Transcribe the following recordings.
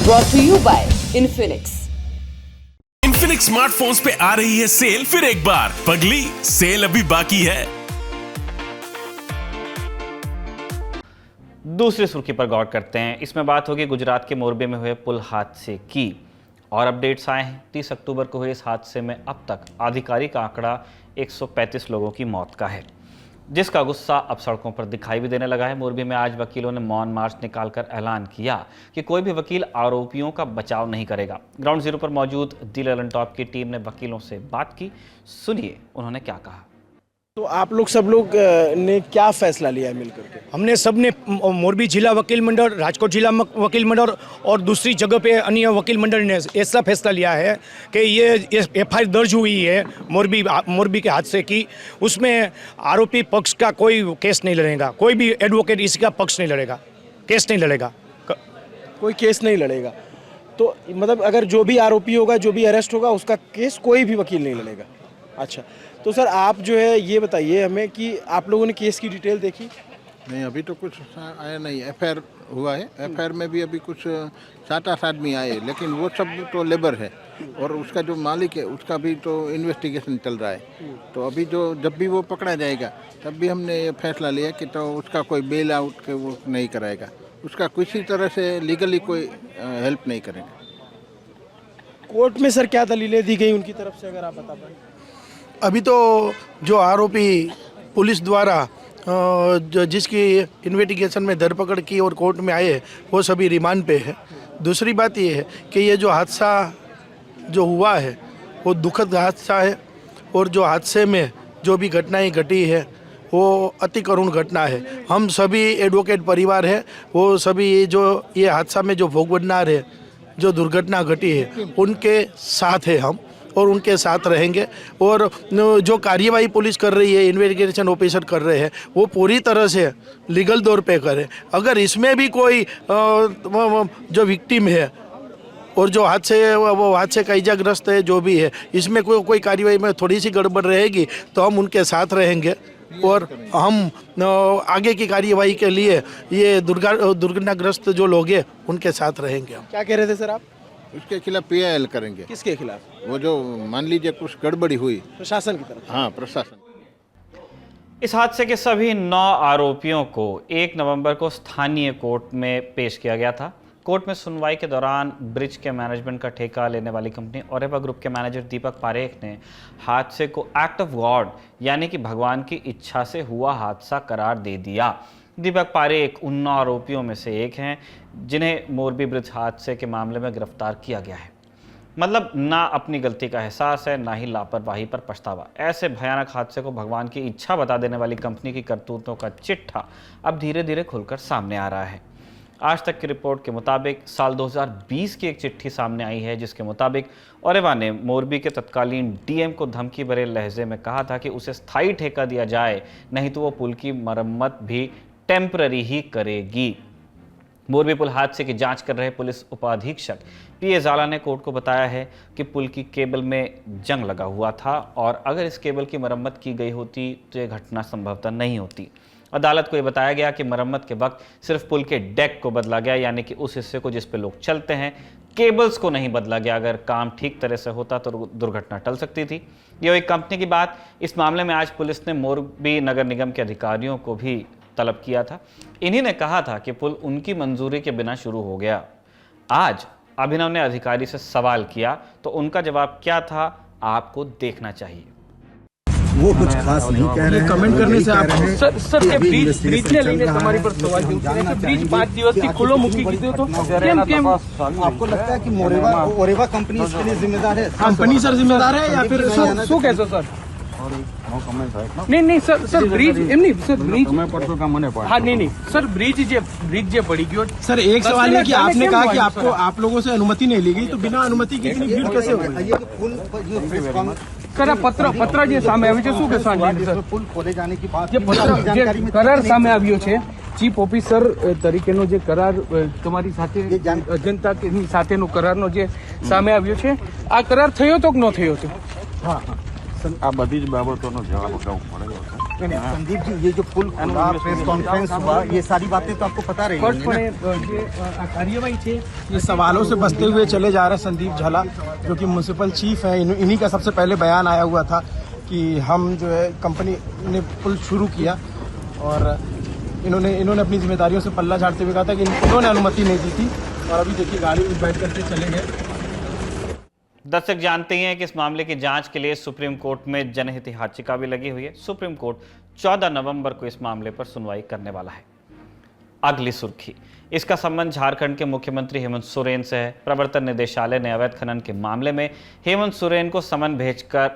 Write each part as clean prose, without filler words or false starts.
brought to you by Infinix. Infinix smartphones पे आ रही है सेल फिर एक बार। पगली, सेल अभी बाकी है। दूसरी सुर्खी पर गौर करते हैं। इसमें बात होगी गुजरात के मोरबी में हुए पुल हादसे की। और अपडेट्स आए हैं 30 अक्टूबर को हुए इस हादसे में अब तक आधिकारिक आंकड़ा 135 लोगों की मौत का है, जिसका गुस्सा अब सड़कों पर दिखाई भी देने लगा है। मोरबी में आज वकीलों ने मौन मार्च निकालकर ऐलान किया कि कोई भी वकील आरोपियों का बचाव नहीं करेगा। ग्राउंड जीरो पर मौजूद दी ललन टॉप की टीम ने वकीलों से बात की। सुनिए उन्होंने क्या कहा। तो आप लोग सब लोग ने क्या फैसला लिया है मिलकर के? हमने सबने मोरबी जिला वकील मंडल, राजकोट जिला वकील मंडल और दूसरी जगह पे अन्य वकील मंडल ने ऐसा फैसला लिया है कि ये एफआईआर दर्ज हुई है मोरबी के हादसे की, उसमें आरोपी पक्ष का कोई केस नहीं लड़ेगा, कोई भी एडवोकेट इसका पक्ष नहीं लड़ेगा, केस नहीं लड़ेगा, कोई केस नहीं लड़ेगा। तो मतलब अगर जो भी आरोपी होगा, जो भी अरेस्ट होगा, उसका केस कोई भी वकील नहीं लड़ेगा। अच्छा, तो सर आप जो है ये बताइए हमें कि आप लोगों ने केस की डिटेल देखी? नहीं, अभी तो कुछ आया नहीं। एफआईआर हुआ है, एफआईआर में भी अभी कुछ 7-8 आदमी आए, लेकिन वो सब तो लेबर है और उसका जो मालिक है उसका भी तो इन्वेस्टिगेशन चल रहा है। तो अभी जब भी वो पकड़ा जाएगा तब भी हमने ये फैसला लिया कि तो उसका कोई बेल आउट के वो नहीं कराएगा, उसका किसी तरह से लीगली कोई हेल्प नहीं करेगा। कोर्ट में सर क्या दलीलें दी गई उनकी तरफ से, अगर आप बता पाएँ? अभी तो जो आरोपी पुलिस द्वारा जिसकी इन्वेस्टिगेशन में धरपकड़ की और कोर्ट में आए वो सभी रिमांड पे है। दूसरी बात ये है कि ये जो हादसा जो हुआ है वो दुखद हादसा है और जो हादसे में जो भी घटनाएं घटी है वो अति करुण घटना है। हम सभी एडवोकेट परिवार है, वो सभी जो ये हादसा में जो भोग बननार है, जो दुर्घटना घटी है, उनके साथ है हम और उनके साथ रहेंगे। और जो कार्यवाही पुलिस कर रही है, इन्वेस्टिगेशन ऑफिसर कर रहे हैं, वो पूरी तरह से लीगल तौर पे करें। अगर इसमें भी कोई जो विक्टिम है और जो हादसे का इजाग्रस्त है, जो भी है, इसमें कोई कार्यवाही में थोड़ी सी गड़बड़ रहेगी तो हम उनके साथ रहेंगे और हम आगे की कार्यवाही के लिए ये दुर्घटनाग्रस्त जो लोग हैं उनके साथ रहेंगे। क्या कह रहे थे सर आप? उसके खिलाफ पीआईएल करेंगे। किसके खिलाफ? वो जो मान लीजिए कुछ गड़बड़ी हुई प्रशासन की तरफ? हाँ, प्रशासन। इस हादसे के सभी 9 आरोपियों को 1 नवंबर को स्थानीय कोर्ट में पेश किया गया था। कोर्ट में सुनवाई के दौरान ब्रिज के मैनेजमेंट का ठेका लेने वाली कंपनी ओरेवा ग्रुप के मैनेजर दीपक पारेख ने हादसे को एक्ट ऑफ गॉड यानी कि भगवान की इच्छा से हुआ हादसा करार दे दिया। दीपक पारेख उन 9 आरोपियों में से एक हैं जिन्हें मोरबी ब्रिज हादसे के मामले में गिरफ्तार किया गया है। मतलब ना अपनी गलती का एहसास है, ना ही लापरवाही पर पछतावा। ऐसे भयानक हादसे को भगवान की इच्छा बता देने वाली कंपनी की करतूतों का चिट्ठा अब धीरे धीरे खुलकर सामने आ रहा है। आज तक की रिपोर्ट के मुताबिक साल 2020 की एक चिट्ठी सामने आई है जिसके मुताबिक ओरेवा ने मोरबी के तत्कालीन डीएम को धमकी भरे लहजे में कहा था कि उसे स्थायी ठेका दिया जाए, नहीं तो वो पुल की मरम्मत भी टेम्पररी ही करेगी। मोरबी पुल हादसे की जांच कर रहे पुलिस उपाधीक्षक पीए जाला ने कोर्ट को बताया है कि पुल की केबल में जंग लगा हुआ था और अगर इस केबल की मरम्मत की गई होती तो यह घटना संभवतः नहीं होती। अदालत को यह बताया गया कि मरम्मत के वक्त सिर्फ पुल के डेक को बदला गया, यानी कि उस हिस्से को जिस पे लोग चलते हैं, केबल्स को नहीं बदला गया। अगर काम ठीक तरह से होता तो दुर्घटना टल सकती थी। यह एक कंपनी की बात। इस मामले में आज पुलिस ने मोरबी नगर निगम के अधिकारियों को भी तलब किया था। इन्हीं ने कहा था कि पुल उनकी मंजूरी के बिना शुरू हो गया। आज अभिनव ने अधिकारी से सवाल किया तो उनका जवाब क्या था, आपको देखना चाहिए। वो कुछ खास नहीं कह रहे हैं। कमेंट करने से आप सर के ब्रिज ने लेने તમારી પર સવાલ પૂછે છે। ब्रिज 5 દિવસથી ખુલ્લો મૂકી દીધો તો કેમ आपको लगता है कि ओरेवा कंपनी इसके लिए जिम्मेदार है? कंपनी सर जिम्मेदार है या फिर શું કહેશો સર? नहीं सर ब्रिज एम नहीं सर ब्रिज हाँ नहीं सर ब्रिज जे पड़ी गयो। सर एक सवाल है कि आपने कहा कि आपको आप लोगों से अनुमति नहीं ली गई, तो बिना अनुमति की इतनी भीड़ कैसे हो गई? सर पत्र जे सामे આવ્યું છે શું કહેશો સર? પુલ ખોલે જાને की बात જે કરાર સામે આવ્યો છે ચીફ ઓફિસર તરીકેનો જે કરાર તમારી સાથે અજંતા સાથેનો કરારનો જે સામે આવ્યો છે, આ કરાર થયો તો કે ન થયો તો? આ બધી જ બાબતોનો જવાબ અગાઉ મળેલો છે। संदीप जी, ये जो पुल खुला, प्रेस कॉन्फ्रेंस हुआ, ये सारी बातें तो आपको पता रही होंगी ना? कार्यवाही थे, ये सवालों से बचते हुए चले जा रहे हैं संदीप झाला, जो कि म्युनिसिपल चीफ है। इन्हीं का सबसे पहले बयान आया हुआ था कि हम जो है कंपनी ने पुल शुरू किया और इन्होंने अपनी जिम्मेदारियों से पल्ला झाड़ते हुए कहा था कि इन्होंने अनुमति नहीं दी थी। और अभी देखिए गाड़ी में बैठ करके चले गए। दर्शक जानते हैं कि इस मामले की जांच के लिए सुप्रीम कोर्ट में जनहित याचिका भी लगी हुई है। सुप्रीम कोर्ट 14 नवंबर को इस मामले पर सुनवाई करने वाला है। अगली सुर्खी, इसका संबंध झारखंड के मुख्यमंत्री हेमंत सोरेन से है। प्रवर्तन निदेशालय ने अवैध खनन के मामले में हेमंत सोरेन को समन भेजकर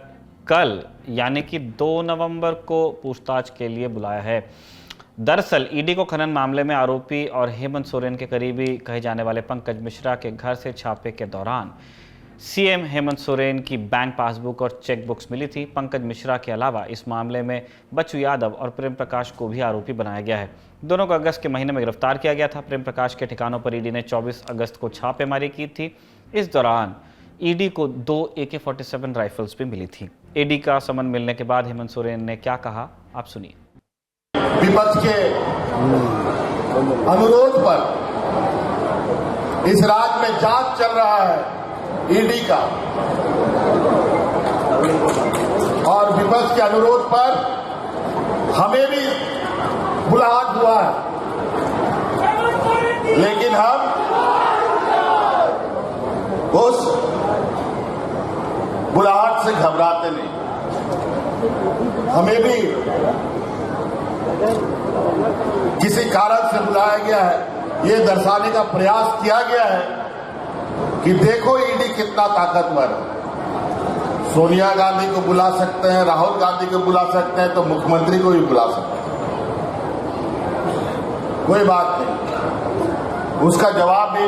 कल यानी कि 2 नवंबर को पूछताछ के लिए बुलाया है। दरअसल ईडी को खनन मामले में आरोपी और हेमंत सोरेन के करीबी कहे जाने वाले पंकज मिश्रा के घर से छापे के दौरान सीएम हेमंत सोरेन की बैंक पासबुक और चेक बुक्स मिली थी। पंकज मिश्रा के अलावा इस मामले में बच्चू यादव और प्रेम प्रकाश को भी आरोपी बनाया गया है। दोनों को अगस्त के महीने में गिरफ्तार किया गया था। प्रेम प्रकाश के ठिकानों पर ईडी ने 24 अगस्त को छापेमारी की थी। इस दौरान ईडी को 2 AK-47 राइफल्स भी मिली थी। ईडी का समन मिलने के बाद हेमंत सोरेन ने क्या कहा, आप सुनिए। विपक्ष के अनुरोध पर इस राज्य में जांच चल रहा है ईडी का, और विपक्ष के अनुरोध पर हमें भी बुलाहट हुआ है, लेकिन हम उस बुलाहट से घबराते नहीं। हमें भी किसी कारण से बुलाया गया है, ये दर्शाने का प्रयास किया गया है कि देखो ईडी कितना ताकतवर है। सोनिया गांधी को बुला सकते हैं, राहुल गांधी को बुला सकते हैं, तो मुख्यमंत्री को भी बुला सकते हैं, कोई बात नहीं। उसका जवाब भी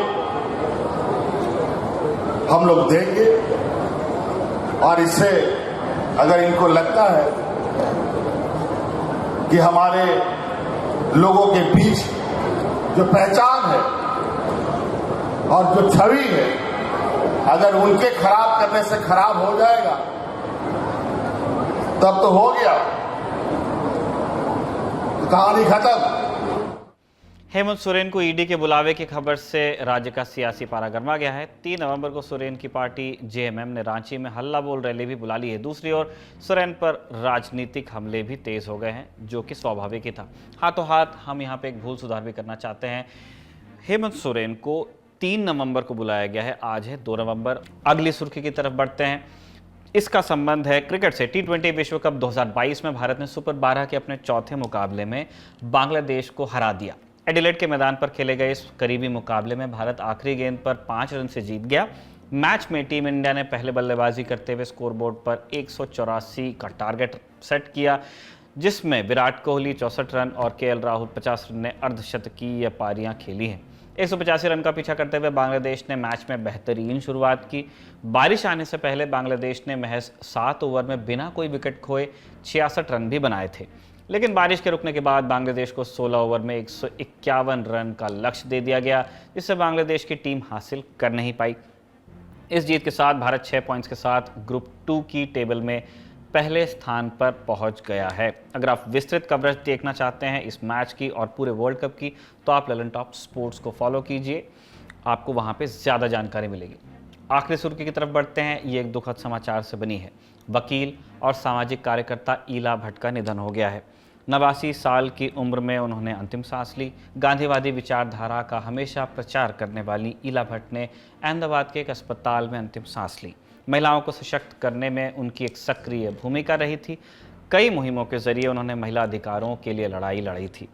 हम लोग देंगे। और इससे अगर इनको लगता है कि हमारे लोगों के बीच जो पहचान है और जो छवि है, अगर उनके खराब करने से खराब हो जाएगा तब तो हो गया, तो कहानी खत्म। हेमंत सोरेन को ईडी के बुलावे की खबर से राज्य का सियासी पारा गर्मा गया है। 3 नवंबर को सोरेन की पार्टी जेएमएम ने रांची में हल्ला बोल रैली भी बुला ली है। दूसरी ओर सोरेन पर राजनीतिक हमले भी तेज हो गए हैं, जो कि स्वाभाविक ही था। हाथों हाथ हम यहाँ पे एक भूल सुधार भी करना चाहते हैं। हेमंत सोरेन को 3 नवंबर को बुलाया गया है, आज है 2 नवंबर। अगली सुर्खी की तरफ बढ़ते हैं। इसका संबंध है क्रिकेट से। T20 विश्व कप 2022 में भारत ने सुपर 12 के अपने चौथे मुकाबले में बांग्लादेश को हरा दिया। एडिलेड के मैदान पर खेले गए इस करीबी मुकाबले में भारत आखिरी गेंद पर 5 रन से जीत गया। मैच में टीम इंडिया ने पहले बल्लेबाजी करते हुए स्कोरबोर्ड पर 184 का टारगेट सेट किया, जिसमें विराट कोहली 64 रन और केएल राहुल 50 रन ने अर्धशतकीय पारियां खेली हैं। 185 रन का पीछा करते हुए बांग्लादेश ने मैच में बेहतरीन शुरुआत की। बारिश आने से पहले बांग्लादेश ने महज 7 ओवर में बिना कोई विकेट खोए 66 रन भी बनाए थे, लेकिन बारिश के रुकने के बाद बांग्लादेश को 16 ओवर में 151 रन का लक्ष्य दे दिया गया, जिससे बांग्लादेश की टीम हासिल कर नहीं पाई। इस जीत के साथ भारत 6 पॉइंट्स के साथ ग्रुप 2 की टेबल में पहले स्थान पर पहुंच गया है। अगर आप विस्तृत कवरेज देखना चाहते हैं इस मैच की और पूरे वर्ल्ड कप की, तो आप ललन टॉप स्पोर्ट्स को फॉलो कीजिए, आपको वहां पे ज़्यादा जानकारी मिलेगी। आखिरी सुर्खी की तरफ बढ़ते हैं। ये एक दुखद समाचार से बनी है। वकील और सामाजिक कार्यकर्ता ईला भट्ट का निधन हो गया है। 89 साल की उम्र में उन्होंने अंतिम सांस ली। गांधीवादी विचारधारा का हमेशा प्रचार करने वाली ईला भट्ट ने अहमदाबाद के एक अस्पताल में अंतिम सांस ली। महिलाओं को सशक्त करने में उनकी एक सक्रिय भूमिका रही थी। कई मुहिमों के जरिए उन्होंने महिला अधिकारों के लिए लड़ाई लड़ी थी।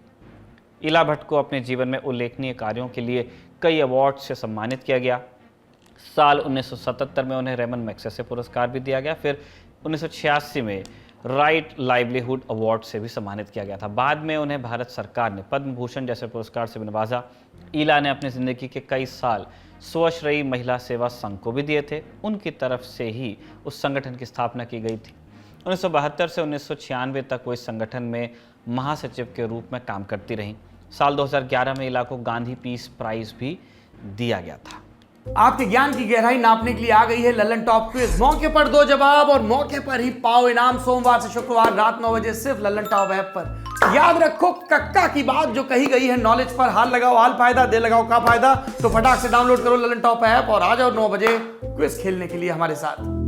ईला भट्ट को अपने जीवन में उल्लेखनीय कार्यों के लिए कई अवार्ड से सम्मानित किया गया। साल 1977 में उन्हें रेमन मैग्सेसे पुरस्कार भी दिया गया। फिर 1986 में राइट लाइवलीहुड अवार्ड से भी सम्मानित किया गया था। बाद में उन्हें भारत सरकार ने पद्म भूषण जैसे पुरस्कार से भी नवाजा। ईला ने अपनी ज़िंदगी के कई साल स्वश्रयी महिला सेवा संघ को भी दिए थे। उनकी तरफ से ही उस संगठन की स्थापना की गई थी। 1972 से 1996 तक वो इस संगठन में महासचिव के रूप में काम करती रहीं। साल 2011 में ईला को गांधी पीस प्राइज भी दिया गया था। आपके ज्ञान की गहराई नापने के लिए आ गई है ललन टॉप क्विज। मौके पर दो जवाब और मौके पर ही पाओ इनाम। सोमवार से शुक्रवार रात 9 बजे सिर्फ ललन टॉप ऐप पर। याद रखो कक्का की बात जो कही गई है, नॉलेज पर हाल लगाओ हाल फायदा, दे लगाओ का फायदा। तो फटाक से डाउनलोड करो ललन टॉप ऐप और आ जाओ 9 बजे क्विज खेलने के लिए हमारे साथ।